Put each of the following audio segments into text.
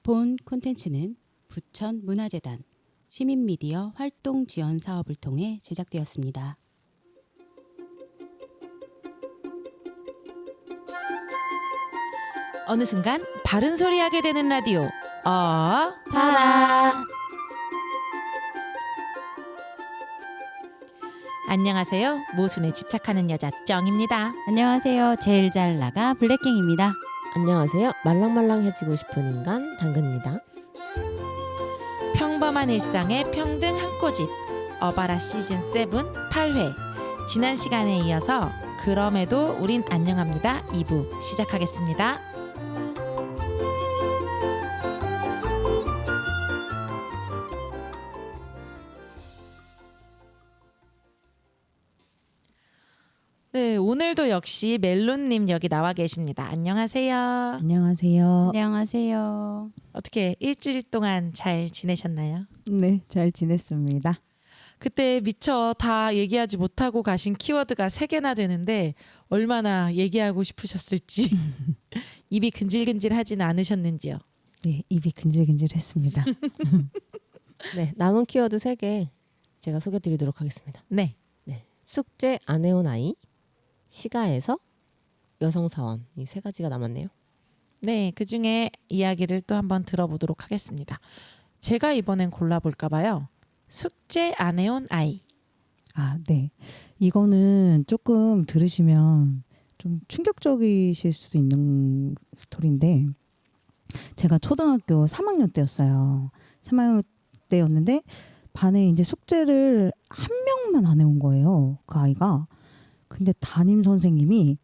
본 콘텐츠는 부천 문화재단 시민미디어 활동 지원 사업을 통해 제작되었습니다. 어느 순간 바른 소리 하게 되는 라디오. 파라. 안녕하세요. 모순에 집착하는 여자 정입니다. 안녕하세요. 제일 잘 나가 블랙갱입니다. 안녕하세요. 말랑말랑해지고 싶은 인간 당근입니다. 평범한 일상의 평등 한 꼬집. 어바라 시즌 7 8회. 지난 시간에 이어서 그럼에도 우린 안녕합니다 2부 시작하겠습니다. 네, 오늘도 역시 멜론님 여기 나와 계십니다. 안녕하세요. 안녕하세요. 안녕하세요. 어떻게 일주일 동안 잘 지내셨나요? 네, 잘 지냈습니다. 그때 미처 다 얘기하지 못하고 가신 키워드가 3개나 되는데 얼마나 얘기하고 싶으셨을지 입이 근질근질하진 않으셨는지요? 네, 입이 근질근질했습니다. 네, 남은 키워드 3개 제가 소개드리도록 하겠습니다. 네. 네, 숙제 안 해온 아이, 시가에서 여성사원 이 3가지가 남았네요. 네, 그중에 이야기를 또 한번 들어보도록 하겠습니다. 제가 이번엔 골라볼까 봐요. 숙제 안 해온 아이. 아, 네. 이거는 조금 들으시면 좀 충격적이실 수도 있는 스토리인데 제가 초등학교 3학년 때였어요. 3학년 때였는데 반에 이제 숙제를 한 명만 안 해온 거예요. 그 아이가. 근데 담임 선생님이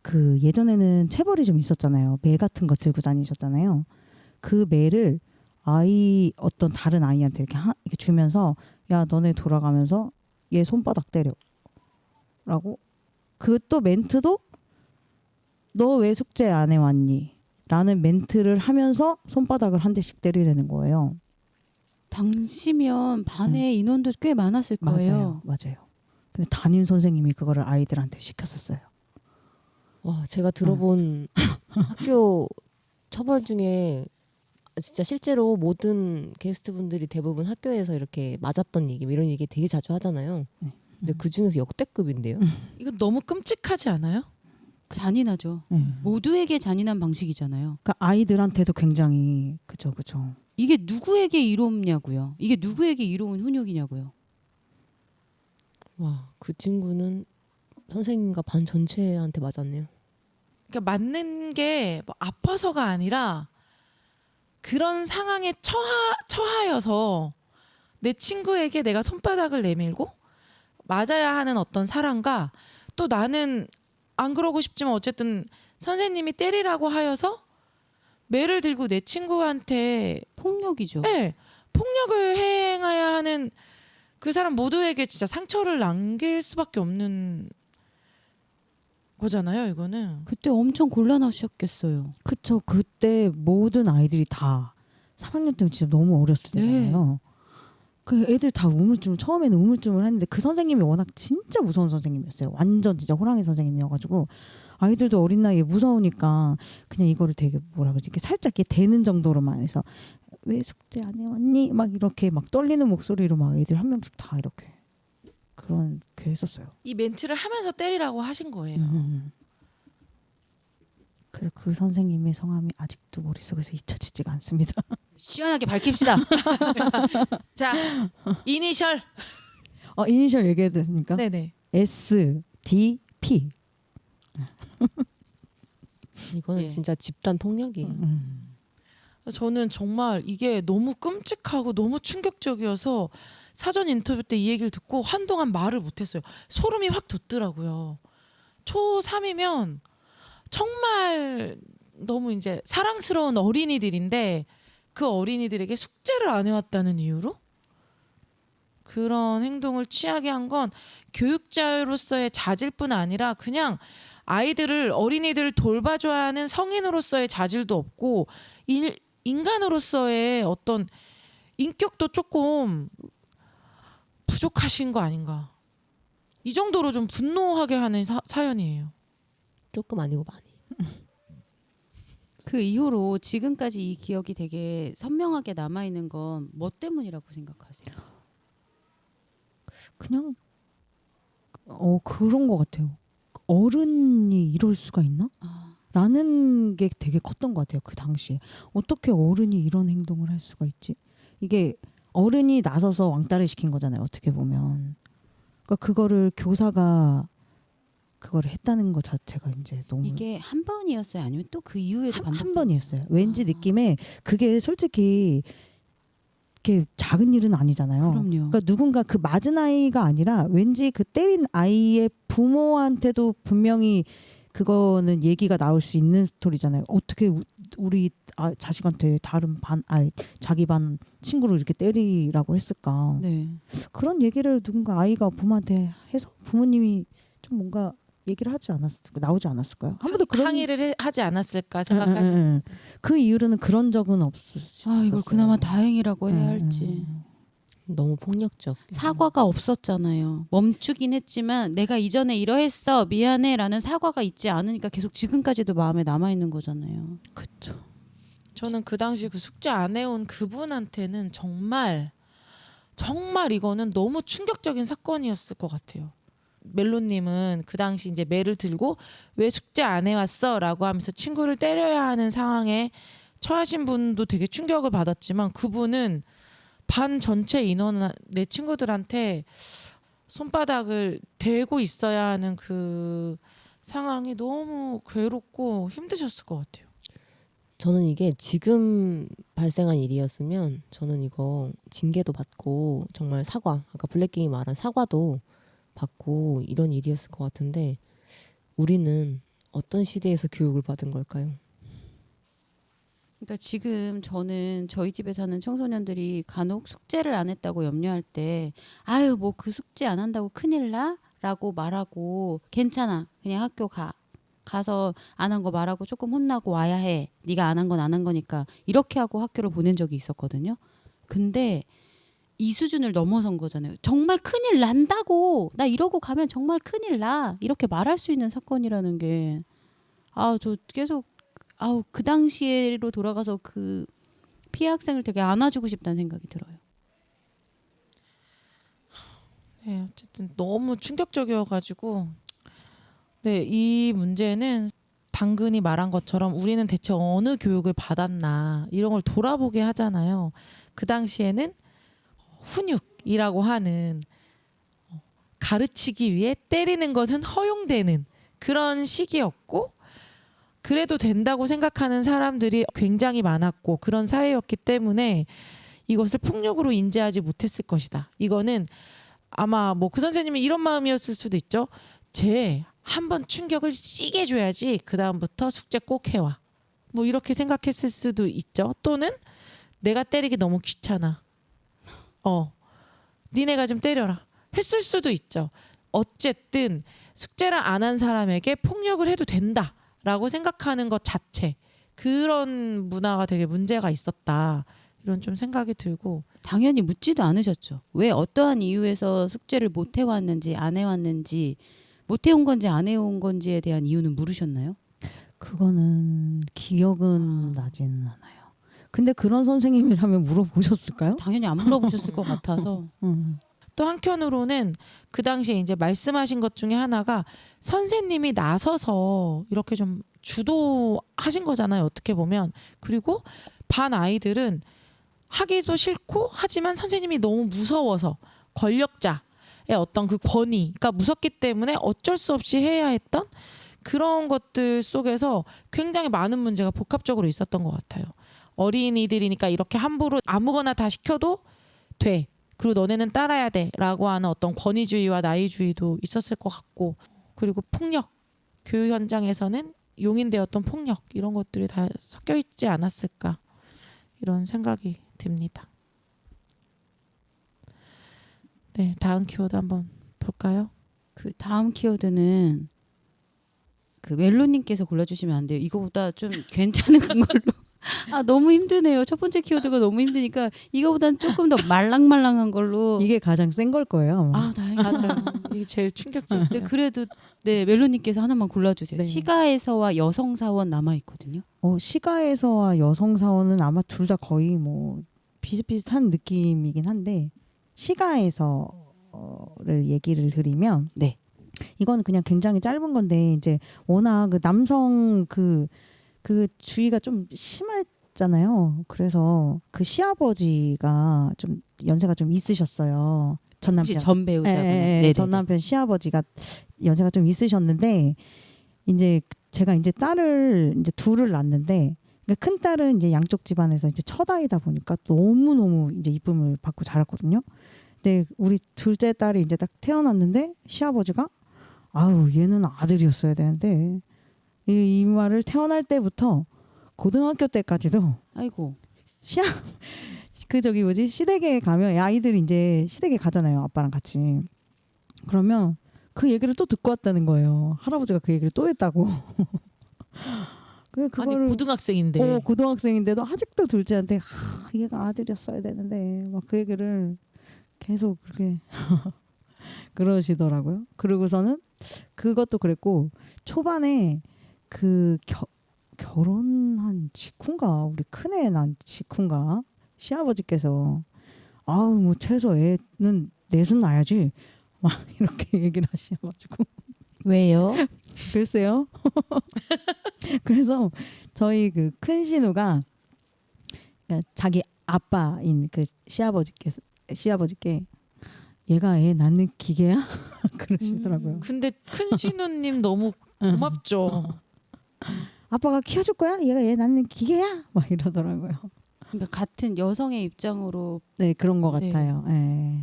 그 예전에는 체벌이 좀 있었잖아요. 매 같은 거 들고 다니셨잖아요. 그 매를 아이 어떤 다른 아이한테 이렇게 주면서 야 너네 돌아가면서 얘 손바닥 때려 라고 그 또 멘트도 너 왜 숙제 안 해왔니? 라는 멘트를 하면서 손바닥을 한 대씩 때리려는 거예요. 당시면 반에 인원도 꽤 많았을 거예요. 맞아요. 근데 담임 선생님이 그거를 아이들한테 시켰었어요. 와, 제가 들어본 학교 처벌 중에 진짜 실제로 모든 게스트분들이 대부분 학교에서 이렇게 맞았던 얘기 이런 얘기 되게 자주 하잖아요. 네. 근데 그 중에서 역대급인데요. 이거 너무 끔찍하지 않아요? 잔인하죠. 네. 모두에게 잔인한 방식이잖아요. 그러니까 아이들한테도 굉장히 그죠. 이게 누구에게 이롭냐고요. 이게 누구에게 이로운 훈육이냐고요. 와, 그 친구는 선생님과 반 전체한테 맞았네요. 그러니까 맞는 게 뭐 아파서가 아니라 그런 상황에 처하여서 내 친구에게 내가 손바닥을 내밀고 맞아야 하는 어떤 사람과 또 나는 안 그러고 싶지만 어쨌든 선생님이 때리라고 하여서 매를 들고 내 친구한테 폭력이죠. 네, 폭력을 행해야 하는 그 사람 모두에게 진짜 상처를 남길 수밖에 없는 거잖아요, 이거는. 그때 엄청 곤란하셨겠어요. 그쵸. 그때 모든 아이들이 다 3학년 때면 진짜 너무 어렸을 때잖아요. 그 애들 다 처음에는 우물쭈물 했는데 그 선생님이 워낙 진짜 무서운 선생님이었어요. 완전 진짜 호랑이 선생님이어가지고 아이들도 어린 나이에 무서우니까 그냥 이거를 되게 뭐라 그러지 이렇게 살짝 이렇게 대는 정도로만 해서 왜 숙제 안 해왔니? 막 이렇게 막 떨리는 목소리로 막 애들 한 명씩 다 이렇게 그렇게 했었어요. 이 멘트를 하면서 때리라고 하신 거예요. 그래서 그 선생님의 성함이 아직도 머릿속에서 잊혀지지가 않습니다. 시원하게 밝힙시다. 자, 이니셜. 이니셜 얘기해도 됩니까? 네네. SDP. 이거는 예. 진짜 집단 폭력이에요. 저는 정말 이게 너무 끔찍하고 너무 충격적이어서 사전 인터뷰 때 이 얘기를 듣고 한동안 말을 못했어요. 소름이 확 돋더라고요. 초3이면 정말 너무 이제 사랑스러운 어린이들인데 그 어린이들에게 숙제를 안 해왔다는 이유로 그런 행동을 취하게 한 건 교육자로서의 자질뿐 아니라 그냥 아이들을 어린이들을 돌봐줘야 하는 성인으로서의 자질도 없고 인간으로서의 어떤 인격도 조금 부족하신 거 아닌가. 이 정도로 좀 분노하게 하는 사연이에요. 조금 아니고 많이. 그 이후로 지금까지 이 기억이 되게 선명하게 남아 있는 건 뭐 때문이라고 생각하세요? 그냥 그런 것 같아요. 어른이 이럴 수가 있나? 아, 라는 게 되게 컸던 것 같아요. 그 당시에 어떻게 어른이 이런 행동을 할 수가 있지? 이게 어른이 나서서 왕따를 시킨 거잖아요. 어떻게 보면. 그러니까 그거를 교사가 그거를 했다는 것 자체가 이제 너무 이게 한 번이었어요? 아니면 또 그 이후에도 한 번이었어요. 왠지 아. 느낌에 그게 솔직히 이렇게 작은 일은 아니잖아요. 그럼요. 그러니까 누군가 그 맞은 아이가 아니라 왠지 그 때린 아이의 부모한테도 분명히 그거는 얘기가 나올 수 있는 스토리잖아요. 어떻게 우리 자식한테 다른 자기 반 친구를 이렇게 때리라고 했을까? 네. 그런 얘기를 누군가 아이가 부모한테 해서 부모님이 좀 뭔가 얘기를 하지 않았을까, 나오지 않았을까요? 한 번도 그런 항의를 하지 않았을까 생각하시. 그 이후로는 그런 적은 없었어요. 아, 이걸 그나마 다행이라고 해야 할지. 너무 폭력적. 사과가 없었잖아요. 멈추긴 했지만 내가 이전에 이러했어 미안해라는 사과가 있지 않으니까 계속 지금까지도 마음에 남아 있는 거잖아요. 그렇죠. 저는 그 당시 그 숙제 안 해온 그분한테는 정말 이거는 너무 충격적인 사건이었을 것 같아요. 멜로님은 그 당시 이제 매를 들고 왜 숙제 안 해왔어라고 하면서 친구를 때려야 하는 상황에 처하신 분도 되게 충격을 받았지만 그분은 반 전체 인원 내 친구들한테 손바닥을 대고 있어야 하는 그 상황이 너무 괴롭고 힘드셨을 것 같아요. 저는 이게 지금 발생한 일이었으면 저는 이거 징계도 받고 정말 사과, 아까 블랙킹이 말한 사과도 받고 이런 일이었을 것 같은데 우리는 어떤 시대에서 교육을 받은 걸까요? 그러니까 지금 저는 저희 집에 사는 청소년들이 간혹 숙제를 안 했다고 염려할 때 아유 뭐 그 숙제 안 한다고 큰일 나라고 말하고 괜찮아 그냥 학교 가서 안 한 거 말하고 조금 혼나고 와야 해 네가 안 한 건 안 한 거니까 이렇게 하고 학교를 보낸 적이 있었거든요. 근데 이 수준을 넘어선 거잖아요. 정말 큰일 난다고 나 이러고 가면 정말 큰일 나 이렇게 말할 수 있는 사건이라는 게 저 계속 그 당시로 돌아가서 그 피해 학생을 되게 안아주고 싶다는 생각이 들어요. 네, 어쨌든 너무 충격적이어가지고 네, 이 문제는 당근이 말한 것처럼 우리는 대체 어느 교육을 받았나 이런 걸 돌아보게 하잖아요. 그 당시에는 훈육이라고 하는 가르치기 위해 때리는 것은 허용되는 그런 시기였고 그래도 된다고 생각하는 사람들이 굉장히 많았고 그런 사회였기 때문에 이것을 폭력으로 인지하지 못했을 것이다. 이거는 아마 뭐 그 선생님이 이런 마음이었을 수도 있죠. 쟤 한번 충격을 시게 줘야지 그 다음부터 숙제 꼭 해와. 뭐 이렇게 생각했을 수도 있죠. 또는 내가 때리기 너무 귀찮아. 니네가 좀 때려라. 했을 수도 있죠. 어쨌든 숙제를 안 한 사람에게 폭력을 해도 된다라고 생각하는 것 자체 그런 문화가 되게 문제가 있었다. 이런 좀 생각이 들고 당연히 묻지도 않으셨죠. 왜 어떠한 이유에서 숙제를 못 해왔는지 안 해왔는지 못 해온 건지 안 해온 건지에 대한 이유는 물으셨나요? 그거는 기억은 나지는 않아요. 근데 그런 선생님이라면 물어보셨을까요? 당연히 안 물어보셨을 것 같아서. 또 한편으로는 그 당시에 이제 말씀하신 것 중에 하나가 선생님이 나서서 이렇게 좀 주도하신 거잖아요. 어떻게 보면. 그리고 반 아이들은 하기도 싫고 하지만 선생님이 너무 무서워서 권력자의 어떤 그 권위가 무섭기 때문에 어쩔 수 없이 해야 했던 그런 것들 속에서 굉장히 많은 문제가 복합적으로 있었던 것 같아요. 어린이들이니까 이렇게 함부로 아무거나 다 시켜도 돼. 그리고 너네는 따라야 돼 라고 하는 어떤 권위주의와 나이주의도 있었을 것 같고 그리고 폭력, 교육 현장에서는 용인되었던 폭력 이런 것들이 다 섞여 있지 않았을까 이런 생각이 듭니다. 네, 다음 키워드 한번 볼까요? 그 다음 키워드는 그 멜로님께서 골라주시면 안 돼요. 이거보다 좀 괜찮은 걸로 아 너무 힘드네요. 첫 번째 키워드가 너무 힘드니까 이거보단 조금 더 말랑말랑한 걸로. 이게 가장 센 걸 거예요. 아마. 아 다행이다. 맞아요. 이게 제일 충격적. 네, 그래도 네 멜로님께서 하나만 골라주세요. 네. 시가에서와 여성 사원 남아 있거든요. 시가에서와 여성 사원은 아마 둘 다 거의 뭐 비슷비슷한 느낌이긴 한데 시가에서를 얘기를 드리면 네. 이거는 그냥 굉장히 짧은 건데 이제 워낙 그 남성 그 주의가 좀 심했잖아요. 그래서 그 시아버지가 좀 연세가 좀 있으셨어요. 전 혹시 남편. 전 배우자분의. 네네네. 전 남편 시아버지가 연세가 좀 있으셨는데 이제 제가 이제 딸을 이제 둘을 낳았는데 그러니까 큰 딸은 이제 양쪽 집안에서 이제 첫아이다 보니까 너무 이제 이쁨을 받고 자랐거든요. 근데 우리 둘째 딸이 이제 딱 태어났는데 시아버지가 아우 얘는 아들이었어야 되는데 이 말을 태어날 때부터 고등학교 때까지도 아이고. 그 저기 뭐지 시댁에 가면 아이들이 이제 시댁에 가잖아요 아빠랑 같이 그러면 그 얘기를 또 듣고 왔다는 거예요. 할아버지가 그 얘기를 또 했다고. 아니 그거를 고등학생인데. 고등학생인데도 아직도 둘째한테 얘가 아들이었어야 되는데 막 그 얘기를 계속 그렇게 그러시더라고요. 그리고서는 그것도 그랬고 초반에 그 결혼한 직후인가 우리 큰애 난 직후인가 시아버지께서 아우 뭐 최소 애는 넷은 낳아야지 막 이렇게 얘기를 하셔가지고 왜요? 글쎄요. 그래서 저희 그 큰 신우가 그러니까 자기 아빠인 그 시아버지께 얘가 애 낳는 기계야? 그러시더라고요. 근데 큰 신우님 너무 고맙죠. 아빠가 키워줄 거야? 얘가 애 낳는 기계야? 막 이러더라고요. 그러니까 같은 여성의 입장으로 네 그런 것 네. 같아요. 예.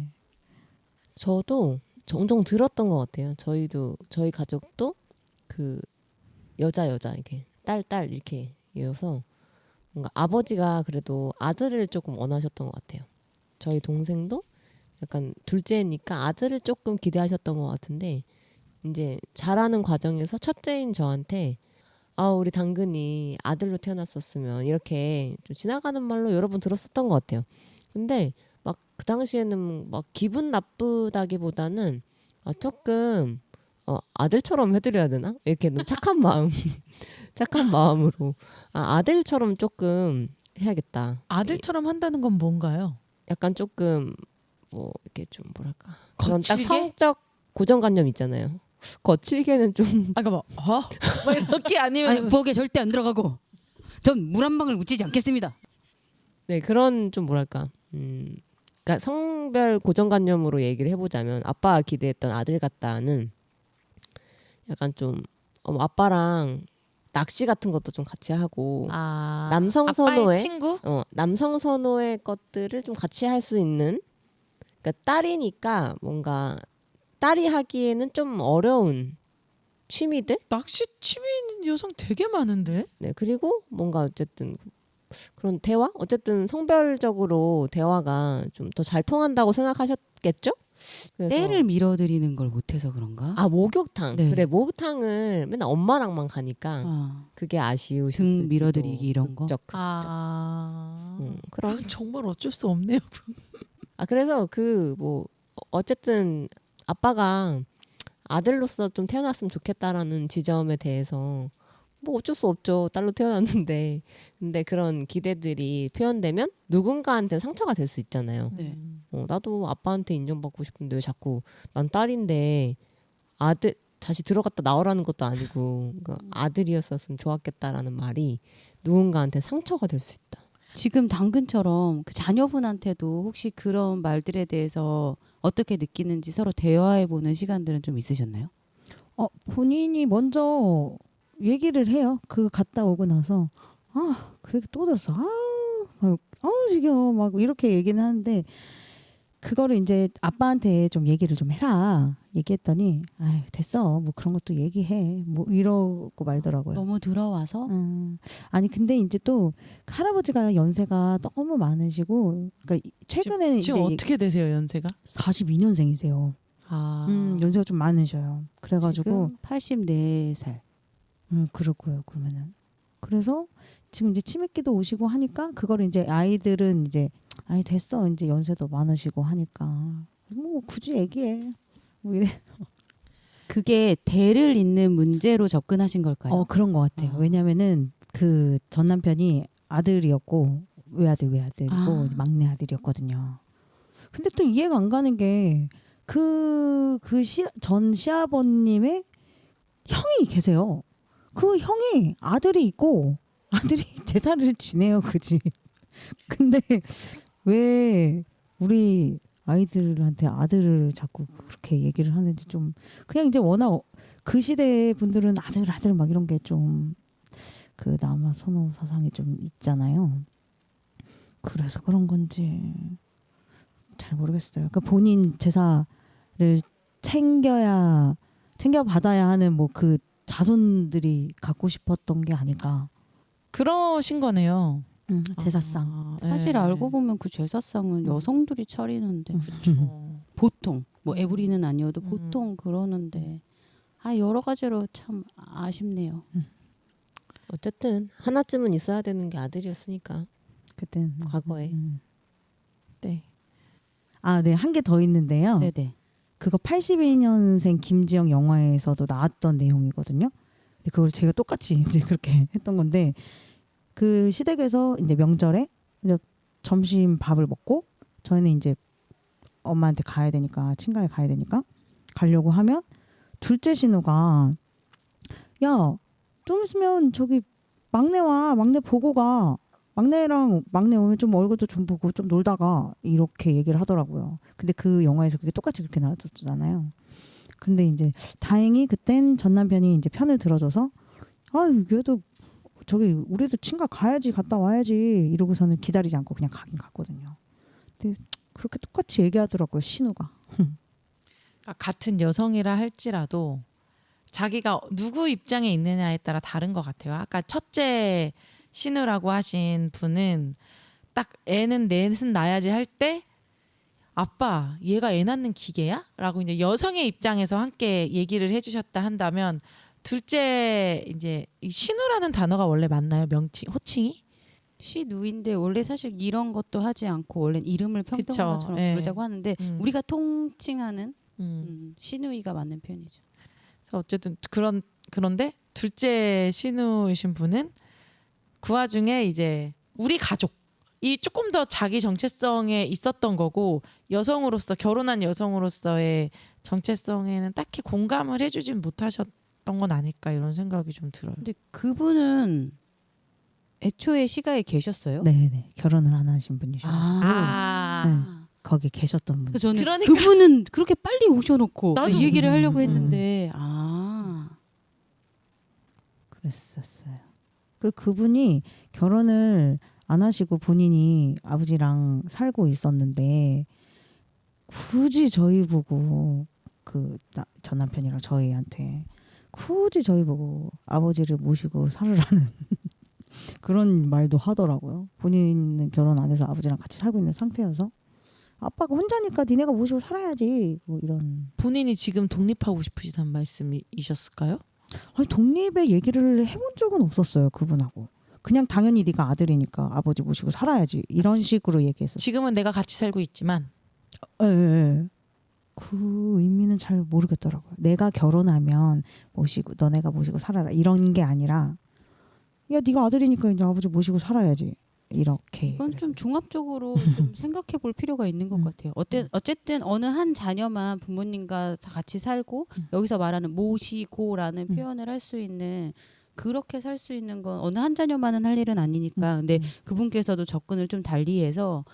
저도 종종 들었던 것 같아요. 저희 가족도 그 여자 이렇게 딸 이렇게 이어서 뭔가 아버지가 그래도 아들을 조금 원하셨던 것 같아요. 저희 동생도 약간 둘째니까 아들을 조금 기대하셨던 것 같은데 이제 자라는 과정에서 첫째인 저한테 우리 당근이 아들로 태어났었으면 이렇게 좀 지나가는 말로 여러 번 들었었던 것 같아요. 근데 막 그 당시에는 막 기분 나쁘다기보다는 조금 아들처럼 해드려야 되나? 이렇게 너무 착한 착한 마음으로 아들처럼 조금 해야겠다. 아들처럼 한다는 건 뭔가요? 약간 조금 뭐 이렇게 좀 뭐랄까 그런 딱 거칠게? 성적 고정관념 있잖아요. 거칠게는 좀 아까 막 막 이렇게 아니면 아니 부엌에 절대 안 들어가고 전 물 한 방울 묻히지 않겠습니다. 네 그런 좀 뭐랄까 그러니까 성별 고정관념으로 얘기를 해보자면 아빠가 기대했던 아들 같다는 약간 좀 아빠랑 낚시 같은 것도 좀 같이 하고 남성 아빠의 선호의 친구? 남성 선호의 것들을 좀 같이 할 수 있는 그러니까 딸이니까 뭔가 딸이 하기에는 좀 어려운 취미들 낚시 취미 있는 여성 되게 많은데. 네 그리고 뭔가 어쨌든 그런 대화 어쨌든 성별적으로 대화가 좀 더 잘 통한다고 생각하셨겠죠? 그래서 때를 밀어드리는 걸 못해서 그런가? 목욕탕 네. 그래 목욕탕을 맨날 엄마랑만 가니까 그게 아쉬우셨을지도 등 밀어드리기 이런 거? 그쪽 그런 정말 어쩔 수 없네요. 그래서 그 뭐 어쨌든 아빠가 아들로서 좀 태어났으면 좋겠다라는 지점에 대해서 뭐 어쩔 수 없죠. 딸로 태어났는데 근데 그런 기대들이 표현되면 누군가한테 상처가 될 수 있잖아요. 네. 나도 아빠한테 인정받고 싶은데 왜 자꾸 난 딸인데 아들 다시 들어갔다 나오라는 것도 아니고 그러니까 아들이었었으면 좋았겠다라는 말이 누군가한테 상처가 될 수 있다. 지금 당근처럼 그 자녀분한테도 혹시 그런 말들에 대해서 어떻게 느끼는지 서로 대화해보는 시간들은 좀 있으셨나요? 본인이 먼저 얘기를 해요. 그 갔다 오고 나서 그 얘기 또 들었어. 지겨워. 막 이렇게 얘기는 하는데 그거를 이제 아빠한테 좀 얘기를 좀 해라. 얘기했더니 됐어. 뭐 그런 것도 얘기해. 뭐 이러고 말더라고요. 너무 들어와서 아니 근데 이제 또 할아버지가 연세가 너무 많으시고 그러니까 최근에는 지금 이제 어떻게 되세요 연세가? 42년생이세요. 연세가 좀 많으셔요. 그래가지고 지금 84살. 그럴 거예요. 그러면은 그래서 지금 이제 치맥기도 오시고 하니까 그거를 이제 아이들은 이제 아니 됐어 이제 연세도 많으시고 하니까 뭐 굳이 얘기해 뭐 이래. 그게 대를 잇는 문제로 접근하신 걸까요? 그런 것 같아요. 아. 왜냐면은 그 전 남편이 아들이었고 외아들이고 아. 이제 막내 아들이었거든요. 근데 또 이해가 안 가는 게 전 시아버님의 형이 계세요. 그 형이 아들이 있고 아들이 제사를 지내요, 그지? 근데 왜 우리 아이들한테 아들을 자꾸 그렇게 얘기를 하는지 좀 그냥 이제 워낙 그 시대 분들은 아들 막 이런 게 좀 그 남아 선호 사상이 좀 있잖아요. 그래서 그런 건지 잘 모르겠어요. 그러니까 본인 제사를 챙겨 받아야 하는 뭐 그 자손들이 갖고 싶었던 게 아닐까. 그러신 거네요. 제사상. 아, 사실 예. 알고 보면 그 제사상은 여성들이 차리는데 그렇죠. 보통 뭐 에브리는 아니어도 음. 보통 그러는데 여러 가지로 참 아쉽네요. 어쨌든 하나쯤은 있어야 되는 게 아들이었으니까 그땐 과거에. 네. 네, 한 개 더 있는데요. 네네. 그거 82년생 김지영 영화에서도 나왔던 내용이거든요. 근데 그걸 제가 똑같이 이제 그렇게 했던 건데 그 시댁에서 이제 명절에 이제 점심 밥을 먹고 저희는 이제 엄마한테 가야 되니까 친가에 가야 되니까 가려고 하면 둘째 신우가 야, 좀 있으면 저기 막내 보고 가. 막내 오면 좀 얼굴도 좀 보고 좀 놀다가 이렇게 얘기를 하더라고요. 근데 그 영화에서 그게 똑같이 그렇게 나왔었잖아요. 근데 이제 다행히 그땐 전 남편이 이제 편을 들어줘서 얘도 저기 우리도 친가 가야지 갔다 와야지 이러고서는 기다리지 않고 그냥 가긴 갔거든요. 근데 그렇게 똑같이 얘기하더라고요, 신우가. 같은 여성이라 할지라도 자기가 누구 입장에 있느냐에 따라 다른 것 같아요. 아까 첫째 신우라고 하신 분은 딱 애는 넷은 낳아야지 할 때 아빠 얘가 애 낳는 기계야? 라고 이제 여성의 입장에서 함께 얘기를 해주셨다 한다면 둘째 이제 이 신우라는 단어가 원래 맞나요? 호칭이? 시누인데 원래 사실 이런 것도 하지 않고 원래는 이름을 평등한것처럼 예. 부르자고 하는데 우리가 통칭하는 시누이가 맞는 표현이죠. 그래서 어쨌든 그런데 둘째 신우이신 분은 그 와중에 이제 우리 가족이 조금 더 자기 정체성에 있었던 거고 여성으로서 결혼한 여성으로서의 정체성에는 딱히 공감을 해주진 못하셨던 건 아닐까 이런 생각이 좀 들어요. 근데 그분은 애초에 시가에 계셨어요? 네네. 결혼을 안 하신 분이셔. 거기 계셨던 분. 그래서 저는 그러니까. 그분은 그렇게 빨리 오셔놓고 나도. 이 얘기를 하려고 음. 했는데 그랬었어요. 그리고 그분이 결혼을 안 하시고 본인이 아버지랑 살고 있었는데 굳이 저희 보고 전 남편이랑 저희한테 굳이 저희 보고 아버지를 모시고 살으라는 그런 말도 하더라고요. 본인은 결혼 안 해서 아버지랑 같이 살고 있는 상태여서 아빠가 혼자니까 니네가 모시고 살아야지 뭐 이런. 본인이 지금 독립하고 싶으시다는 말씀이셨을까요? 아니, 독립의 얘기를 해본 적은 없었어요, 그분하고. 그냥 당연히 네가 아들이니까 아버지 모시고 살아야지 이런 식으로 얘기했었어요. 지금은 내가 같이 살고 있지만 예. 그 의미는 잘 모르겠더라고요. 내가 결혼하면 너네가 모시고 살아라 이런 게 아니라 야 네가 아들이니까 이제 아버지 모시고 살아야지 이렇게. 이건 좀 종합적으로 좀 생각해 볼 필요가 있는 것 같아요. 어쨌든 어느 한 자녀만 부모님과 다 같이 살고 여기서 말하는 모시고라는 표현을 할 수 있는 그렇게 살 수 있는 건 어느 한 자녀만은 할 일은 아니니까. 근데 그분께서도 접근을 좀 달리해서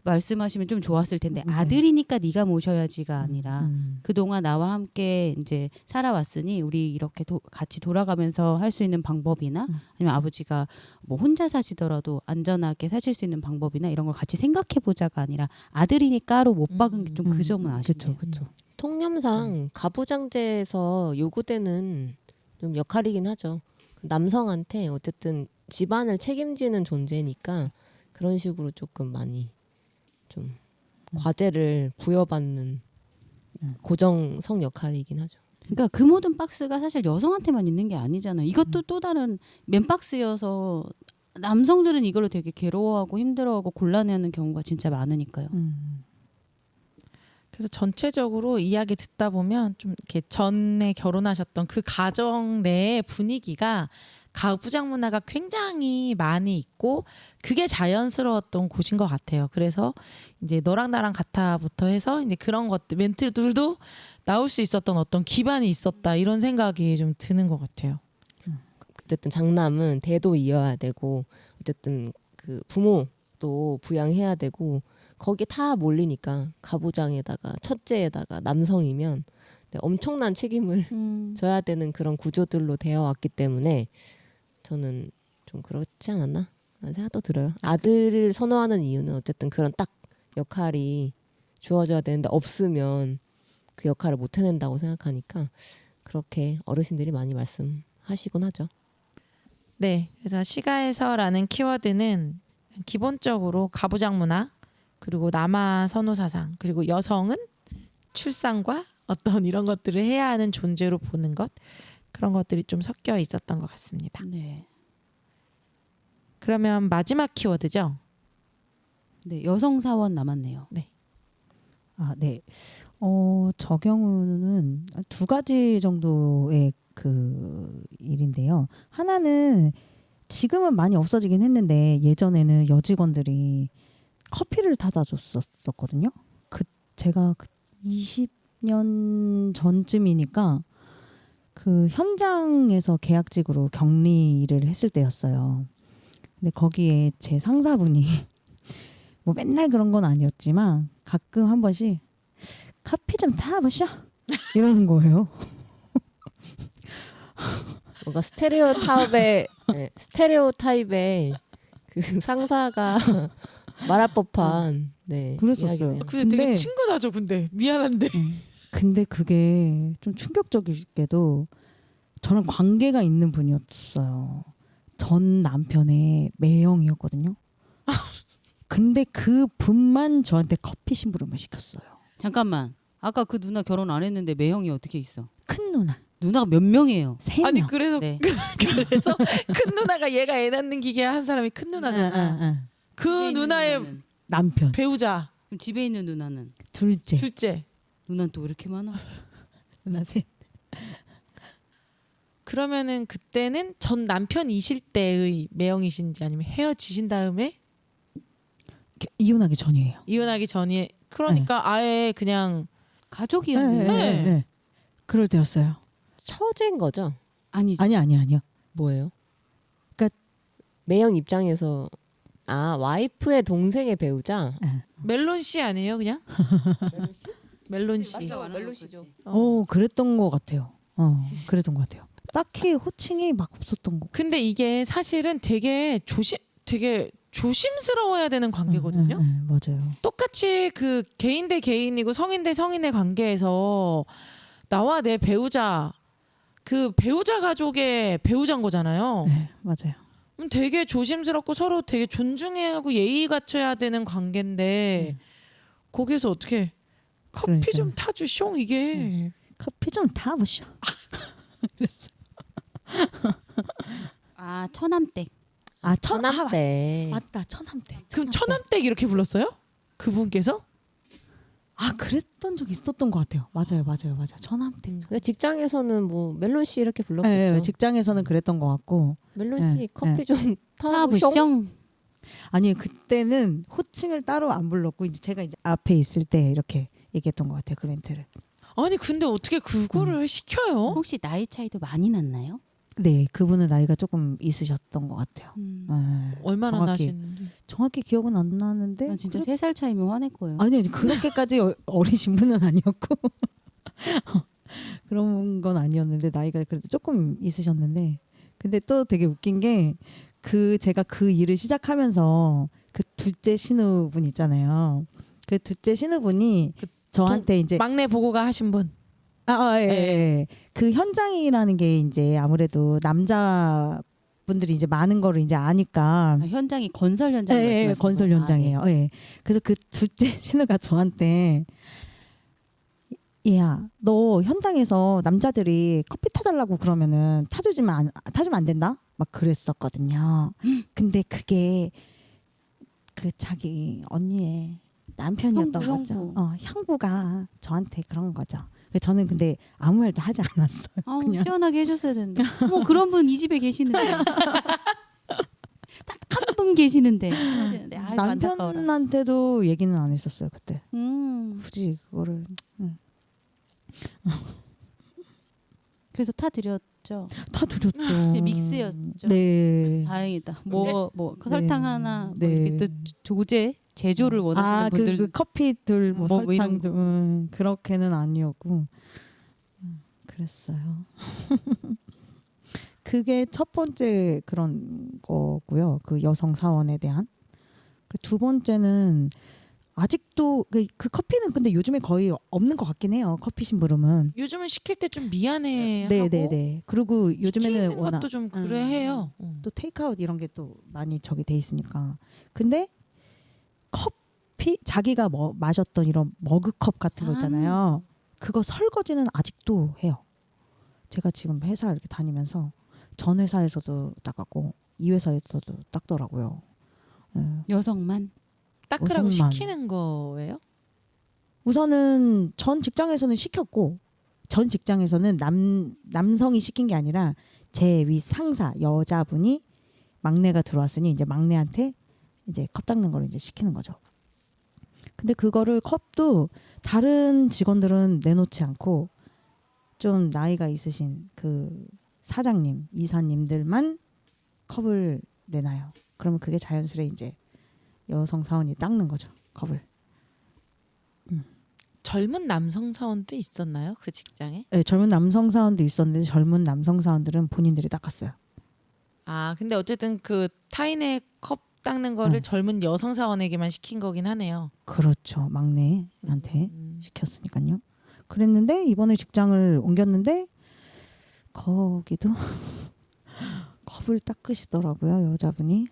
말씀하시면 좀 좋았을 텐데 아들이니까 네가 모셔야지가 아니라 그동안 나와 함께 이제 살아왔으니 우리 이렇게 같이 돌아가면서 할 수 있는 방법이나 아니면 아버지가 뭐 혼자 사시더라도 안전하게 사실 수 있는 방법이나 이런 걸 같이 생각해 보자가 아니라 아들이니까로 못 박은 게 좀 그 점은 아쉽네요. 그렇죠. 통념상 가부장제에서 요구되는 좀 역할이긴 하죠. 그 남성한테 어쨌든 집안을 책임지는 존재니까 그런 식으로 조금 많이 좀 과제를 부여받는 고정성 역할이긴 하죠. 그러니까 그 모든 박스가 사실 여성한테만 있는 게 아니잖아요. 이것도 또 다른 맨박스여서 남성들은 이걸로 되게 괴로워하고 힘들어하고 곤란해하는 경우가 진짜 많으니까요. 그래서 전체적으로 이야기 듣다 보면 좀 이렇게 전에 결혼하셨던 그 가정 내의 분위기가 가부장 문화가 굉장히 많이 있고 그게 자연스러웠던 곳인 것 같아요. 그래서 이제 너랑 나랑 같아부터 해서 이제 그런 것들 멘트들도 나올 수 있었던 어떤 기반이 있었다 이런 생각이 좀 드는 것 같아요. 어쨌든 장남은 대도 이어야 되고 어쨌든 그 부모도 부양해야 되고 거기 다 몰리니까 가부장에다가 첫째에다가 남성이면 엄청난 책임을 져야 되는 그런 구조들로 되어 왔기 때문에 저는 좀 그렇지 않았나 라는 생각도 들어요. 아들을 선호하는 이유는 어쨌든 그런 딱 역할이 주어져야 되는데 없으면 그 역할을 못 해낸다고 생각하니까 그렇게 어르신들이 많이 말씀하시곤 하죠. 네, 그래서 시가에서라는 키워드는 기본적으로 가부장 문화 그리고 남아 선호 사상 그리고 여성은 출산과 어떤 이런 것들을 해야 하는 존재로 보는 것 그런 것들이 좀 섞여 있었던 것 같습니다. 네. 그러면 마지막 키워드죠. 네, 여성 사원 남았네요. 아, 네. 저 경우는 두 가지 정도의 그 일인데요. 하나는 지금은 많이 없어지긴 했는데 예전에는 여직원들이 커피를 타다 줬었거든요. 제가 20년 전쯤이니까 그 현장에서 계약직으로 격리를 했을 때였어요. 근데 거기에 제 상사분이 뭐 맨날 그런 건 아니었지만 가끔 한 번씩 커피 좀 타보셔 이러는 거예요. 뭔가 스테레오타입의 그 상사가 말할 법한 그랬었어요. 이야기네요. 근데 되게 친근하죠. 근데 미안한데. 근데 그게 좀 충격적이게도 저랑 관계가 있는 분이었어요. 전 남편의 매형이었거든요. 근데 그 분만 저한테 커피 심부름을 시켰어요. 잠깐만. 아까 그 누나 결혼 안 했는데 매형이 어떻게 있어? 큰 누나 누나가 몇 명이에요? 3명. 아니 그래서 네. 그래서 큰 누나가 얘가 애 낳는 기계 한 사람이 큰 누나잖아. 그 집에 있는 누나의 누나는? 남편 배우자 그럼 집에 있는 누나는? 둘째 둘째. 누나는 또 왜 이렇게 많아? 누나 셋. 그러면은 그때는 전 남편이실 때의 매형이신지 아니면 헤어지신 다음에 이혼하기 전이에요. 이혼하기 전에 그러니까 아예 그냥 가족이었네. 네. 그럴 때였어요. 처제인 거죠? 아니지. 아니요. 뭐예요? 그러니까 매형 입장에서 와이프의 동생의 배우자. 멜론 씨 아니에요 그냥? 멜론 씨. 멜로시죠. 그랬던 것 같아요. 그랬던 것 같아요. 딱히 호칭이 막 없었던 거. 근데 이게 사실은 되게 조심스러워야 되는 관계거든요. 맞아요. 똑같이 그 개인 대 개인이고 성인 대 성인의 관계에서 나와 내 배우자 그 배우자 가족의 배우자인 거잖아요. 네, 맞아요. 그럼 되게 조심스럽고 서로 되게 존중해야 하고 예의 갖춰야 되는 관계인데 거기에서 어떻게 커피 그러니까요. 좀 타주쇼 이게 커피 좀 타보셔. 그랬어. 아 처남댁. 처남댁. 맞다, 처남댁. 그럼 처남댁 이렇게 불렀어요? 그분께서? 그랬던 적 있었던 것 같아요. 맞아요. 처남댁. 근데 직장에서는 뭐 멜론 씨 이렇게 불렀겠죠. 네, 직장에서는 그랬던 것 같고. 멜론 씨 네, 커피 좀 타보쇼. 타부숑. 아니 그때는 호칭을 따로 안 불렀고 이제 제가 이제 앞에 있을 때 이렇게 얘기했던 것 같아요. 그 멘트를. 아니 근데 어떻게 그거를 시켜요? 혹시 나이 차이도 많이 났나요? 네, 그분은 나이가 조금 있으셨던 것 같아요. 얼마나 정확히. 나시는지. 정확히 기억은 안 나는데. 나 진짜 3살 차이면 화낼 거예요. 아니 그렇게까지 어리신 분은 아니었고 그런 건 아니었는데 나이가 그래도 조금 있으셨는데 근데 또 되게 웃긴 게 제가 그 일을 시작하면서 그 둘째 신우분 있잖아요. 그 둘째 신우분이 저한테 이제 막내 보고가 하신 분. 예. 그 현장이라는 게 이제 아무래도 남자분들이 이제 많은 거를 이제 아니까 현장이 건설 현장. 예, 건설 현장이에요. 예. 그래서 그 둘째 신우가 저한테 얘야, 너 현장에서 남자들이 커피 타달라고 그러면은 타주면 안 된다? 막 그랬었거든요. 근데 그게 그 자기 언니의 남편이었던 형부, 거죠. 형부. 형부가 저한테 그런 거죠. 저는 근데 아무 말도 하지 않았어요. 아우 그냥 시원하게 해줬어야 되는데. 뭐 그런 분 이 집에 계시는데. 딱 한 분 계시는데. 해야 되는데. 아이고 안타까워라. 남편한테도 얘기는 안 했었어요 그때. 굳이 그거를 그래서 타 드렸죠. 다 드렸죠. 믹스였죠. 네. 다행이다. 뭐 설탕 하나 뭐 네. 이렇게 또 조제 제조를 원하시는 분들 그 커피들 뭐 뭐 이런 설탕들 그렇게는 아니었고 그랬어요. 그게 첫 번째 그런 거고요. 그 여성 사원에 대한. 그 두 번째는 아직도 그 커피는 근데 요즘에 거의 없는 것 같긴 해요. 커피 심부름은. 요즘은 시킬 때 좀 미안해하고 네네네. 그리고 요즘에는 시키는 워낙 것도 좀 그래 해요. 또 테이크아웃 이런 게 또 많이 저기 돼 있으니까. 근데 커피 자기가 마셨던 이런 머그컵 같은 거 있잖아요. 그거 설거지는 아직도 해요. 제가 지금 회사 이렇게 다니면서 전 회사에서도 닦았고 이 회사에서도 닦더라고요. 여성만. 닦으라고 여성만. 시키는 거예요? 우선은 전 직장에서는 시켰고 전 직장에서는 남성이 시킨 게 아니라 제 위 상사 여자분이 막내가 들어왔으니 이제 막내한테 이제 컵 닦는 걸 이제 시키는 거죠. 근데 그거를 컵도 다른 직원들은 내놓지 않고 좀 나이가 있으신 그 사장님, 이사님들만 컵을 내놔요. 그러면 그게 자연스레 이제 여성 사원이 닦는 거죠. 컵을. 젊은 남성 사원도 있었나요? 그 직장에? 네, 젊은 남성 사원도 있었는데 젊은 남성 사원들은 본인들이 닦았어요. 아 근데 어쨌든 그 타인의 컵 닦는 거를 응. 젊은 여성 사원에게만 시킨 거긴 하네요. 그렇죠. 막내한테 음. 시켰으니까요. 그랬는데 이번에 직장을 옮겼는데 거기도 컵을 닦으시더라고요. 여자분이.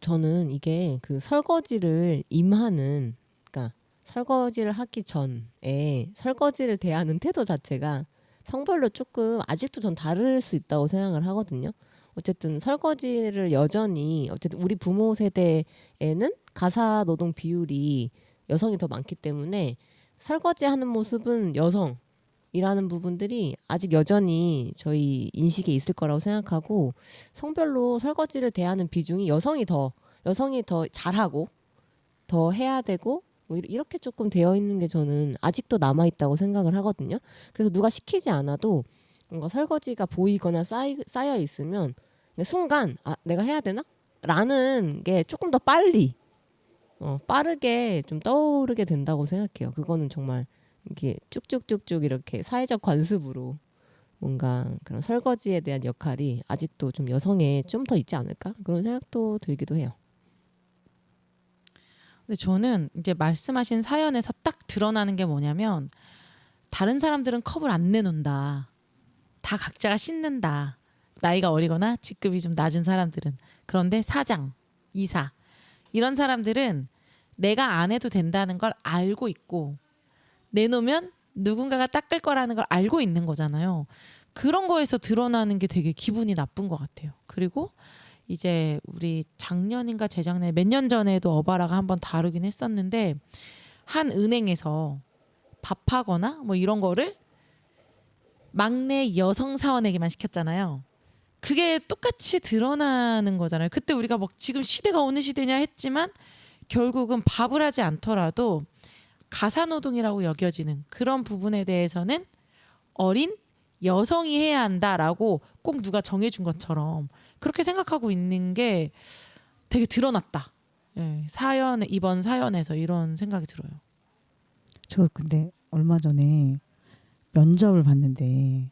저는 이게 그 설거지를 임하는, 그러니까 설거지를 하기 전에 설거지를 대하는 태도 자체가 성별로 조금 아직도 전 다를 수 있다고 생각을 하거든요. 어쨌든 설거지를 여전히 어쨌든 우리 부모 세대에는 가사 노동 비율이 여성이 더 많기 때문에 설거지하는 모습은 여성이라는 부분들이 아직 여전히 저희 인식에 있을 거라고 생각하고, 성별로 설거지를 대하는 비중이 여성이 더 잘하고 더 해야 되고 뭐 이렇게 조금 되어 있는 게 저는 아직도 남아 있다고 생각을 하거든요. 그래서 누가 시키지 않아도 뭔가 설거지가 보이거나 쌓여 있으면 그냥 순간 내가 해야 되나? 라는 게 조금 더 빠르게 좀 떠오르게 된다고 생각해요. 그거는 정말 이게 쭉쭉쭉쭉 이렇게 사회적 관습으로 뭔가 그런 설거지에 대한 역할이 아직도 좀 여성에 좀 더 있지 않을까? 그런 생각도 들기도 해요. 근데 저는 이제 말씀하신 사연에서 딱 드러나는 게 뭐냐면 다른 사람들은 컵을 안 내놓는다. 다 각자가 씻는다. 나이가 어리거나 직급이 좀 낮은 사람들은. 그런데 사장, 이사 이런 사람들은 내가 안 해도 된다는 걸 알고 있고 내놓으면 누군가가 닦을 거라는 걸 알고 있는 거잖아요. 그런 거에서 드러나는 게 되게 기분이 나쁜 것 같아요. 그리고 이제 우리 작년인가 재작년에 몇 년 전에도 어바라가 한번 다루긴 했었는데 한 은행에서 밥하거나 뭐 이런 거를 막내 여성 사원에게만 시켰잖아요. 그게 똑같이 드러나는 거잖아요. 그때 우리가 막 지금 시대가 어느 시대냐 했지만 결국은 밥을 하지 않더라도 가사노동이라고 여겨지는 그런 부분에 대해서는 어린 여성이 해야 한다라고 꼭 누가 정해준 것처럼 그렇게 생각하고 있는 게 되게 드러났다. 예, 이번 사연에서 이런 생각이 들어요. 저 근데 얼마 전에 면접을 봤는데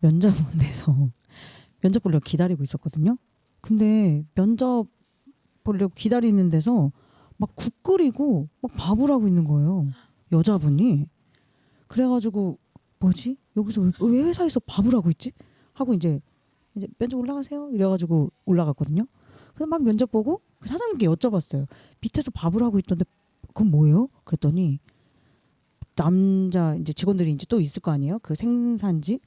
면접원에서 면접 보려고 기다리고 있었거든요. 근데 면접 보려고 기다리는 데서 막 국 끓이고 막 밥을 하고 있는 거예요. 여자분이. 그래가지고 뭐지? 여기서 왜 회사에서 밥을 하고 있지? 하고 이제 면접 올라가세요. 이래가지고 올라갔거든요. 그래서 막 면접 보고 사장님께 여쭤봤어요. 밑에서 밥을 하고 있던데 그건 뭐예요? 그랬더니 남자 이제 직원들이 이제 또 있을 거 아니에요? 그 생산직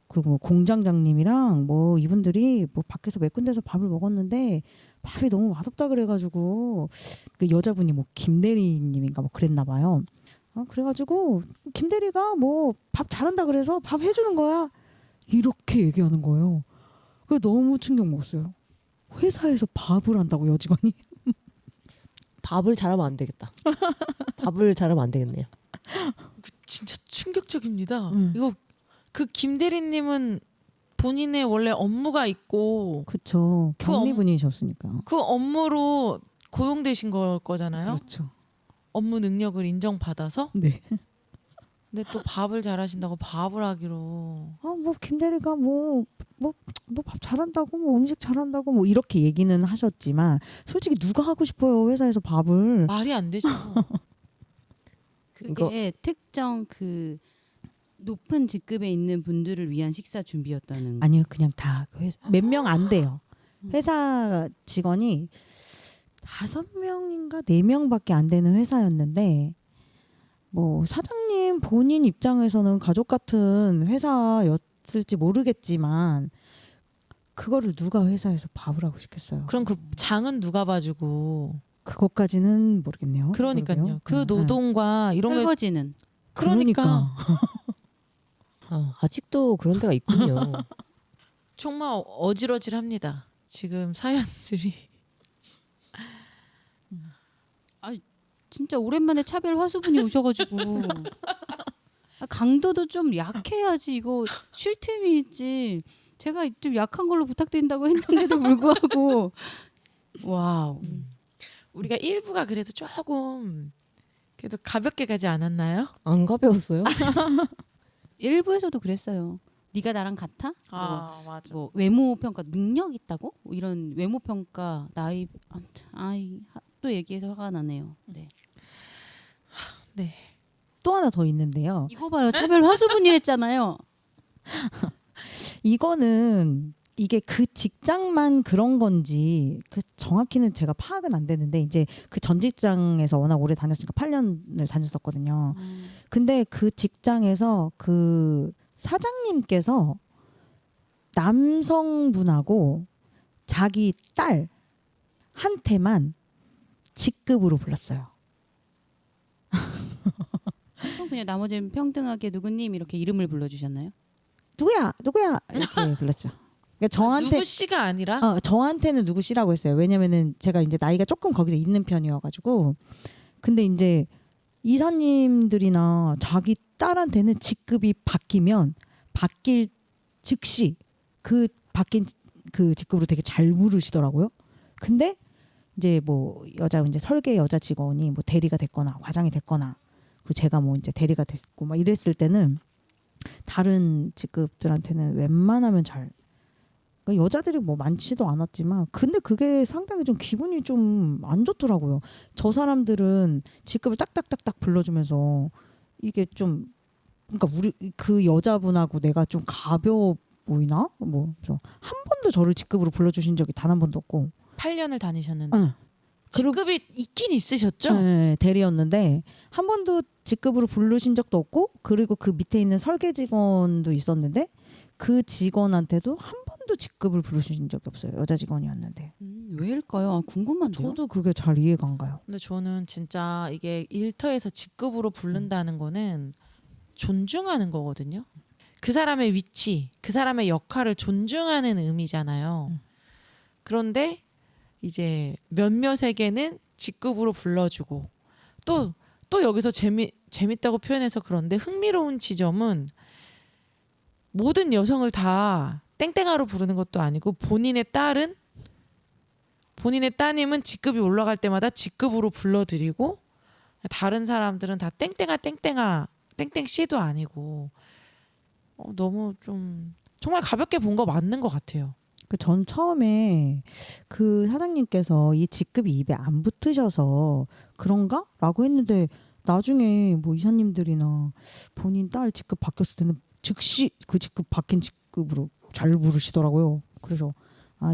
그리고 뭐 공장장님이랑 뭐 이분들이 뭐 밖에서 몇 군데서 밥을 먹었는데 밥이 너무 맛없다 그래가지고 그 여자분이 뭐 김대리님인가 뭐 그랬나 봐요. 그래가지고 김대리가 뭐 밥 잘한다 그래서 밥 해주는 거야. 이렇게 얘기하는 거예요. 그 너무 충격 먹었어요. 회사에서 밥을 한다고 여직원이. 밥을 잘하면 안 되겠다. 밥을 잘하면 안 되겠네요. 진짜 충격적입니다. 음. 이거 그 김대리님은 본인의 원래 업무가 있고 그쵸. 그 격리분이셨으니까. 그 업무로 고용되신 걸 거잖아요. 그렇죠. 업무 능력을 인정받아서. 네. 근데 또 밥을 잘하신다고 밥을 하기로. 뭐 김대리가 뭐 밥 잘한다고 뭐 음식 잘한다고 뭐 이렇게 얘기는 하셨지만 솔직히 누가 하고 싶어요 회사에서 밥을. 말이 안 되죠. 그게 특정 그 높은 직급에 있는 분들을 위한 식사 준비였다는 거. 아니요 그냥 다 몇 명 안 돼요. 회사 직원이 5명인가 4명밖에 안 되는 회사였는데 뭐 사장님 본인 입장에서는 가족 같은 회사였을지 모르겠지만 그거를 누가 회사에서 밥을 하고 싶겠어요. 그럼 그 장은 누가 봐주고. 그것까지는 모르겠네요. 그러니까요. 모르게요. 그 노동과 이런 거. 설거지는 그러니까. 아직도 그런 데가 있군요. 정말 어질어질합니다. 지금 사연들이. 진짜 오랜만에 차별 화수분이 오셔가지고 강도도 좀 약해야지 이거 쉴 틈이 있지. 제가 좀 약한 걸로 부탁드린다고 했는데도 불구하고 와우. 우리가 1부가 그래도 조금 그래도 가볍게 가지 않았나요? 안 가벼웠어요? 일부에서도 그랬어요. 네가 나랑 같아? 맞아. 뭐 외모 평가 능력 있다고? 뭐 이런 외모 평가 나이 아무튼 또 얘기해서 화가 나네요. 네. 네. 또 하나 더 있는데요. 이거 봐요. 차별 화수분이랬잖아요. 이거는 이게 그 직장만 그런 건지 그 정확히는 제가 파악은 안 되는데 이제 그 전 직장에서 워낙 오래 다녔으니까 8년을 다녔었거든요. 근데 그 직장에서 그 사장님께서 남성분하고 자기 딸한테만 직급으로 불렀어요. 그럼 그냥 나머지는 평등하게 누구님 이렇게 이름을 불러주셨나요? 누구야 이렇게 불렀죠. 그러니까 저한테 누구 씨가 아니라 저한테는 누구 씨라고 했어요. 왜냐면은 제가 이제 나이가 조금 거기서 있는 편이어가지고. 근데 이제 이사님들이나 자기 딸한테는 직급이 바뀌면 바뀔 즉시 그 바뀐 그 직급으로 되게 잘 부르시더라고요. 근데 이제 뭐 여자 이제 설계 여자 직원이 뭐 대리가 됐거나 과장이 됐거나 그리고 제가 뭐 이제 대리가 됐고 막 이랬을 때는 다른 직급들한테는 웬만하면 잘 그러니까 여자들이 뭐 많지도 않았지만 근데 그게 상당히 좀 기분이 좀 안 좋더라고요. 저 사람들은 직급을 딱딱딱딱 불러주면서 이게 좀 그러니까 우리 그 여자분하고 내가 좀 가벼워 보이나 뭐 그래서 한 번도 저를 직급으로 불러주신 적이 단 한 번도 없고 8년을 다니셨는데 응. 직급이 있긴 있으셨죠? 네, 대리였는데 한 번도 직급으로 부르신 적도 없고 그리고 그 밑에 있는 설계 직원도 있었는데 그 직원한테도 한 번도 직급을 부르신 적이 없어요. 여자 직원이었는데. 왜일까요? 궁금한데요. 저도 그게 잘 이해가 안 가요. 근데 저는 진짜 이게 일터에서 직급으로 부른다는 거는 존중하는 거거든요. 그 사람의 위치, 그 사람의 역할을 존중하는 의미잖아요. 그런데 이제 몇몇에게는 직급으로 불러주고 또 여기서 재밌다고 표현해서 그런데 흥미로운 지점은 모든 여성을 다 땡땡아로 부르는 것도 아니고 본인의 따님은 직급이 올라갈 때마다 직급으로 불러드리고 다른 사람들은 다 땡땡아 땡땡씨도 아니고 너무 좀 정말 가볍게 본 거 맞는 것 같아요. 전 처음에 그 사장님께서 이 직급이 입에 안 붙으셔서 그런가? 라고 했는데 나중에 뭐 이사님들이나 본인 딸 직급 바뀌었을 때는 즉시 그 직급 바뀐 직급으로 잘 부르시더라고요. 그래서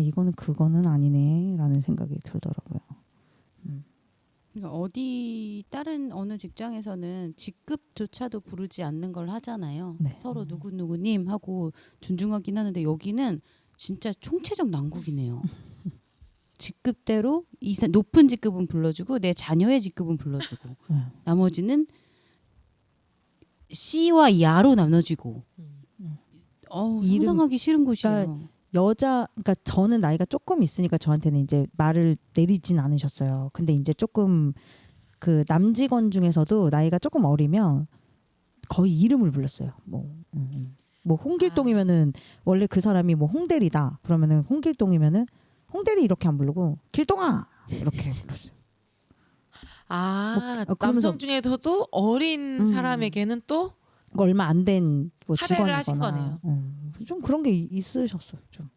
이거는 그거는 아니네 라는 생각이 들더라고요. 그러니까 어디 다른 어느 직장에서는 직급조차도 부르지 않는 걸 하잖아요. 네. 서로 누구누구님 하고 존중하긴 하는데 여기는 진짜 총체적 난국이네요. 직급대로 높은 직급은 불러주고 내 자녀의 직급은 불러주고 네. 나머지는 C와 야로 나눠지고 이름- 상상하기 싫은 곳이에요. 그러니까 저는 나이가 조금 있으니까 저한테는 이제 말을 내리진 않으셨어요. 근데 이제 조금 그 남직원 중에서도 나이가 조금 어리면 거의 이름을 불렀어요. 뭐 홍길동이면은 원래 그 사람이 뭐 홍대리다 그러면은 홍길동이면은 홍대리 이렇게 안 부르고 길동아 이렇게 불렀어요. 뭐, 그러면서- 남성 중에서도 어린 사람에게는 또 그 얼마 안 된 뭐 할애를 하신 직원이거나 거네요. 좀 그런 게 있으셨어요. 좀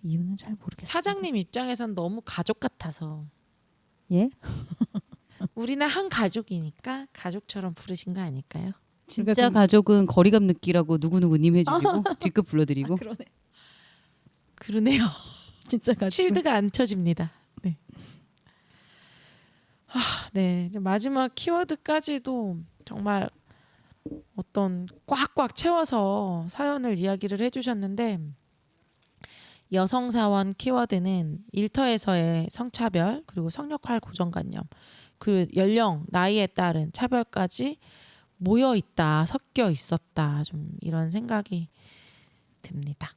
이유는 잘 모르겠어요. 사장님 입장에선 너무 가족 같아서 예? 우리는 한 가족이니까 가족처럼 부르신 거 아닐까요? 진짜 그러니까 가족은 거리감 느끼라고 누구누구님 해주시고 직급 불러드리고 그러네. 그러네요. 진짜 가족. 실드가 안 쳐집니다. 네. 네. 이제 마지막 키워드까지도 정말 어떤 꽉꽉 채워서 사연을 이야기를 해주셨는데 여성 사원 키워드는 일터에서의 성차별 그리고 성역할 고정관념 그 연령 나이에 따른 차별까지 모여 있다 섞여 있었다 좀 이런 생각이 듭니다.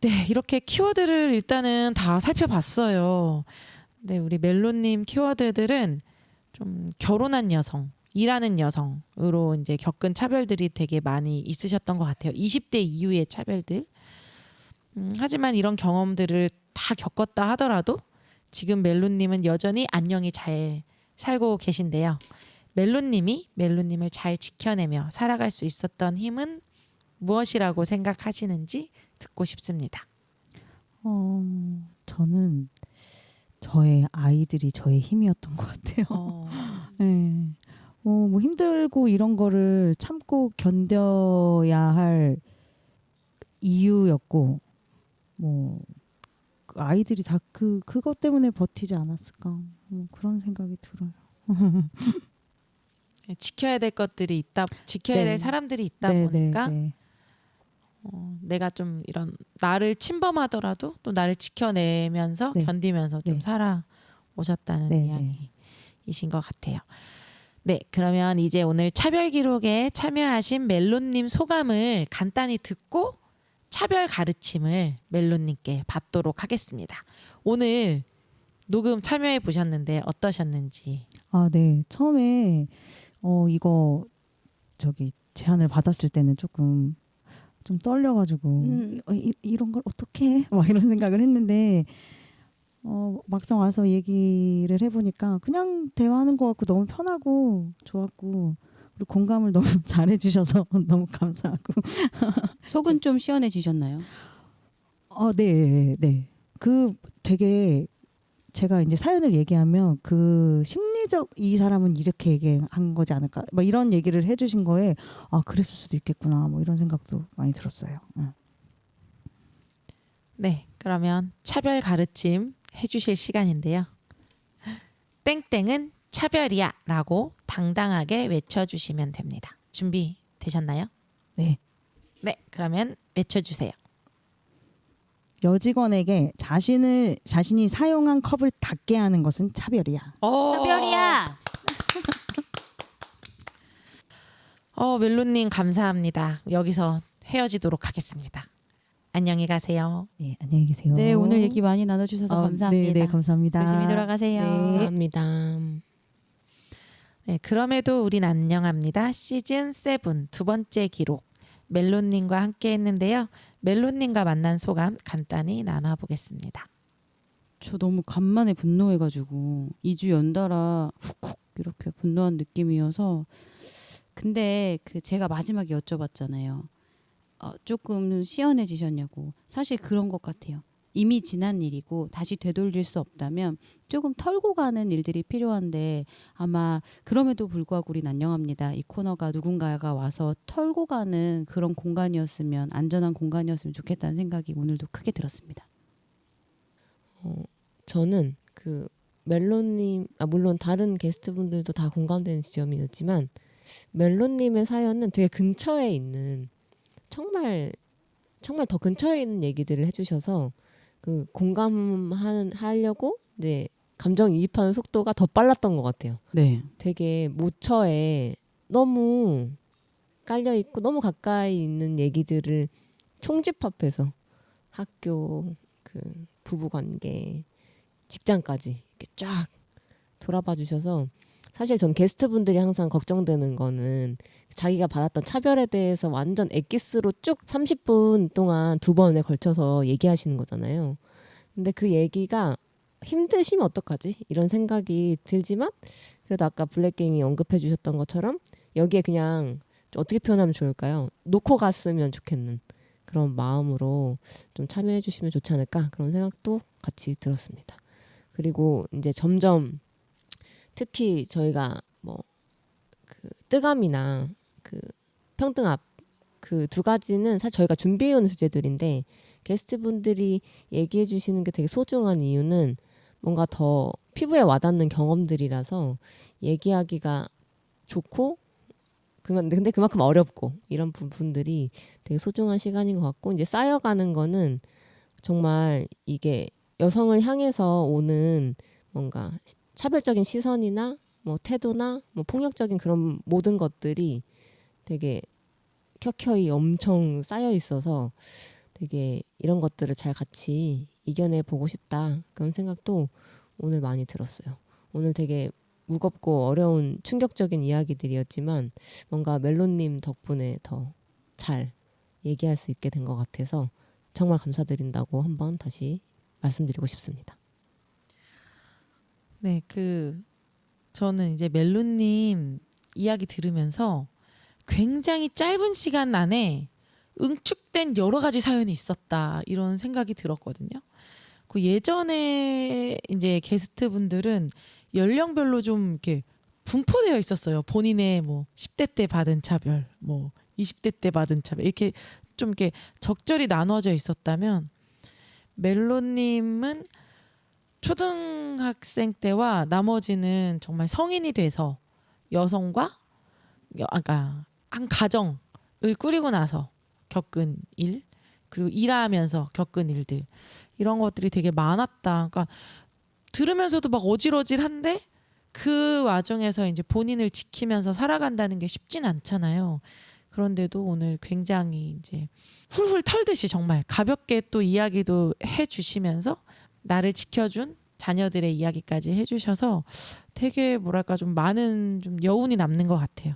네, 이렇게 키워드를 일단은 다 살펴봤어요. 네, 우리 멜로님 키워드들은 좀 결혼한 여성, 일하는 여성으로 이제 겪은 차별들이 되게 많이 있으셨던 것 같아요. 20대 이후의 차별들. 하지만 이런 경험들을 다 겪었다 하더라도 지금 멜로님은 여전히 안녕히 잘 살고 계신데요. 멜로님을 잘 지켜내며 살아갈 수 있었던 힘은 무엇이라고 생각하시는지 듣고 싶습니다. 저는 저의 아이들이 저의 힘이었던 것 같아요. 네. 뭐 힘들고 이런 거를 참고 견뎌야 할 이유였고, 뭐 아이들이 다 그것 때문에 버티지 않았을까, 그런 생각이 들어요. 지켜야 될 것들이 있다, 지켜야 네. 될 사람들이 있다 네, 보니까 네. 내가 좀 이런 나를 침범하더라도 또 나를 지켜내면서 네. 견디면서 좀 네. 살아오셨다는 네, 이야기이신 것 같아요. 네, 그러면 이제 오늘 차별 기록에 참여하신 멜로님 소감을 간단히 듣고 차별 가르침을 멜로님께 받도록 하겠습니다. 오늘 녹음 참여해 보셨는데 어떠셨는지? 네. 처음에 이거 제안을 받았을 때는 조금 좀 떨려가지고 이런 걸 어떻게 해? 막 이런 생각을 했는데 막상 와서 얘기를 해보니까 그냥 대화하는 것 같고 너무 편하고 좋았고 그리고 공감을 너무 잘해주셔서 너무 감사하고 속은 좀 시원해지셨나요? 네, 네. 되게 제가 이제 사연을 얘기하면 그 심리적 이 사람은 이렇게 얘기한 거지 않을까 막 이런 얘기를 해주신 거에 그랬을 수도 있겠구나 뭐 이런 생각도 많이 들었어요. 네, 그러면 차별 가르침 해주실 시간인데요. 땡땡은 차별이야 라고 당당하게 외쳐주시면 됩니다. 준비 되셨나요? 네. 네, 그러면 외쳐주세요. 여직원에게 자신이 사용한 컵을 닫게 하는 것은 차별이야. 차별이야. 멜로님 감사합니다. 여기서 헤어지도록 하겠습니다. 안녕히 가세요. 네, 안녕히 계세요. 네, 오늘 얘기 많이 나눠주셔서 감사합니다. 네, 감사합니다. 조심히 돌아가세요. 네. 감사합니다. 네, 그럼에도 우린 안녕합니다. 시즌 7 두 번째 기록 멜로님과 함께 했는데요. 멜로님과 만난 소감 간단히 나눠보겠습니다. 저 너무 간만에 분노해가지고 2주 연달아 훅훅 이렇게 분노한 느낌이어서 근데 제가 마지막에 여쭤봤잖아요. 조금 시원해지셨냐고. 사실 그런 것 같아요. 이미 지난 일이고 다시 되돌릴 수 없다면 조금 털고 가는 일들이 필요한데 아마 그럼에도 불구하고 우린 안녕합니다. 이 코너가 누군가가 와서 털고 가는 그런 공간이었으면 안전한 공간이었으면 좋겠다는 생각이 오늘도 크게 들었습니다. 저는 멜론님, 물론 다른 게스트분들도 다 공감되는 지점이었지만 멜론님의 사연은 되게 근처에 있는 정말 더 근처에 있는 얘기들을 해주셔서 그 공감하려고 이제 감정이입하는 속도가 더 빨랐던 것 같아요. 네. 되게 모처에 너무 깔려 있고 너무 가까이 있는 얘기들을 총집합해서 학교, 그 부부 관계, 직장까지 이렇게 쫙 돌아봐 주셔서 사실 전 게스트분들이 항상 걱정되는 거는 자기가 받았던 차별에 대해서 완전 엑기스로 쭉 30분 동안 2번에 걸쳐서 얘기하시는 거잖아요. 근데 그 얘기가 힘드시면 어떡하지? 이런 생각이 들지만 그래도 아까 블랙갱이 언급해 주셨던 것처럼 여기에 그냥 어떻게 표현하면 좋을까요? 놓고 갔으면 좋겠는 그런 마음으로 좀 참여해 주시면 좋지 않을까 그런 생각도 같이 들었습니다. 그리고 이제 점점 특히 저희가 뭐 그 뜨감이나 그 평등압 그 두 가지는 사실 저희가 준비해온 주제들인데 게스트분들이 얘기해 주시는 게 되게 소중한 이유는 뭔가 더 피부에 와닿는 경험들이라서 얘기하기가 좋고 근데 그만큼 어렵고 이런 부분들이 되게 소중한 시간인 것 같고 이제 쌓여가는 거는 정말 이게 여성을 향해서 오는 뭔가 차별적인 시선이나 뭐 태도나 뭐 폭력적인 그런 모든 것들이 되게 켜켜이 엄청 쌓여 있어서 되게 이런 것들을 잘 같이 이겨내 보고 싶다 그런 생각도 오늘 많이 들었어요. 오늘 되게 무겁고 어려운 충격적인 이야기들이었지만 뭔가 멜론님 덕분에 더 잘 얘기할 수 있게 된 것 같아서 정말 감사드린다고 한번 다시 말씀드리고 싶습니다. 네, 저는 이제 멜론님 이야기 들으면서 굉장히 짧은 시간 안에 응축된 여러 가지 사연이 있었다 이런 생각이 들었거든요. 그 예전에 이제 게스트분들은 연령별로 좀 이렇게 분포되어 있었어요. 본인의 뭐 10대 때 받은 차별, 뭐 20대 때 받은 차별 이렇게 좀 이렇게 적절히 나눠져 있었다면 멜론님은 초등학생 때와 나머지는 정말 성인이 돼서 여성과 아까 한 가정을 꾸리고 나서 겪은 일 그리고 일하면서 겪은 일들 이런 것들이 되게 많았다. 그러니까 들으면서도 막 어질어질한데 그 와중에서 이제 본인을 지키면서 살아간다는 게 쉽진 않잖아요. 그런데도 오늘 굉장히 이제 훌훌 털듯이 정말 가볍게 또 이야기도 해주시면서 나를 지켜준 자녀들의 이야기까지 해주셔서 되게 뭐랄까 좀 많은 좀 여운이 남는 것 같아요.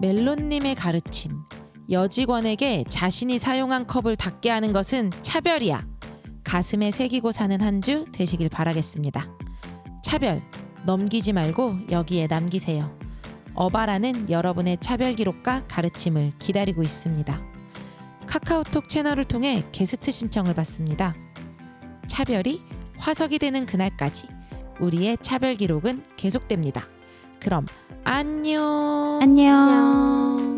멜론님의 가르침. 여직원에게 자신이 사용한 컵을 닦게 하는 것은 차별이야. 가슴에 새기고 사는 한 주 되시길 바라겠습니다. 차별 넘기지 말고 여기에 남기세요. 어바라는 여러분의 차별 기록과 가르침을 기다리고 있습니다. 카카오톡 채널을 통해 게스트 신청을 받습니다. 차별이 화석이 되는 그날까지 우리의 차별 기록은 계속됩니다. 그럼 안녕. 안녕.